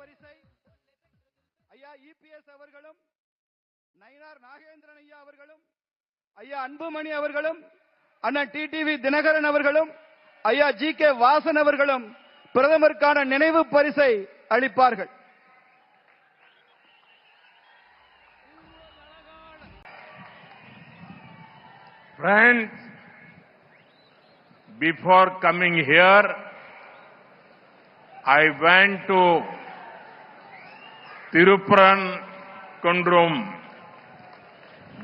பரிசை ஐயா இபிஎஸ் அவர்களும், நயினார் நாகேந்திரன் ஐயா அவர்களும், ஐயா அன்புமணி அவர்களும், அண்ணன் டிடிவி தினகரன் அவர்களும், ஐயா ஜி.கே. வாசன் அவர்களும் பிரதமருக்கான நினைவு பரிசை அளிப்பார்கள். Friends, before coming here, I went to Tirupurankundrum.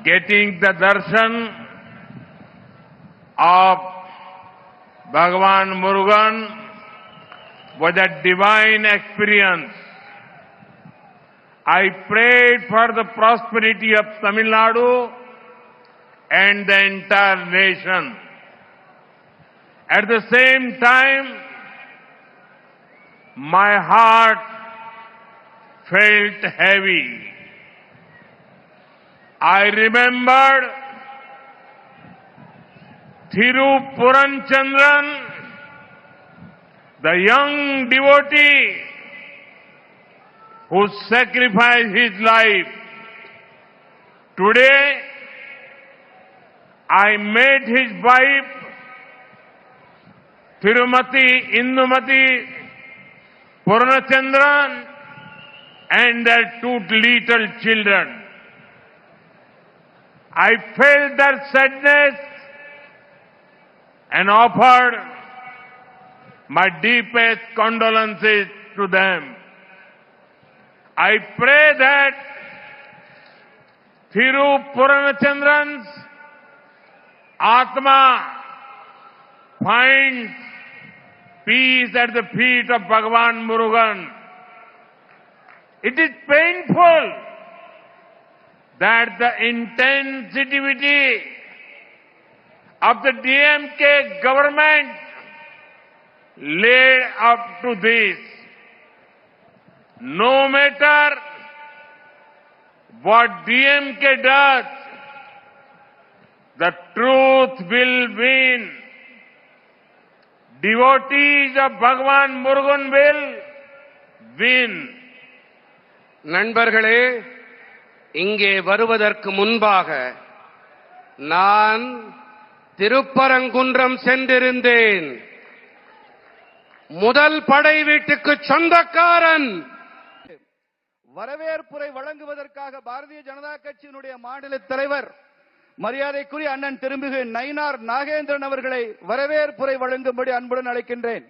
Getting the darshan of Bhagavan Murugan was a divine experience. I prayed for the prosperity of Tamil Nadu and the entire nation. At the same time, my heart felt heavy. I remembered Thirupuranandran, the young devotee who sacrificed his life. Today, I met his wife, Tirumati Indumati Purnachandran, and their two little children. I felt their sadness and offered my deepest condolences to them. I pray that Thirupuranachandran's Atma finds peace at the feet of Bhagavan Murugan. It is painful that the insensitivity of the DMK government led up to this. No matter what DMK does, the truth will win. Devotees of Bhagavan Murugan will win. நண்பர்களே, இங்கே வருவதற்கு முன்பாக நான் திருப்பரங்குன்றம் சென்றிருந்தேன். முதல் படை வீட்டுக்கு சொந்தக்காரன். வரவேற்புரை வழங்குவதற்காக பாரதிய ஜனதா கட்சியினுடைய மாநில தலைவர் மரியாதைக்குரிய அண்ணன் திருமிகு நயினார் நாகேந்திரன் அவர்களை வரவேற்புரை வழங்கும்படி அன்புடன் அழைக்கின்றேன்.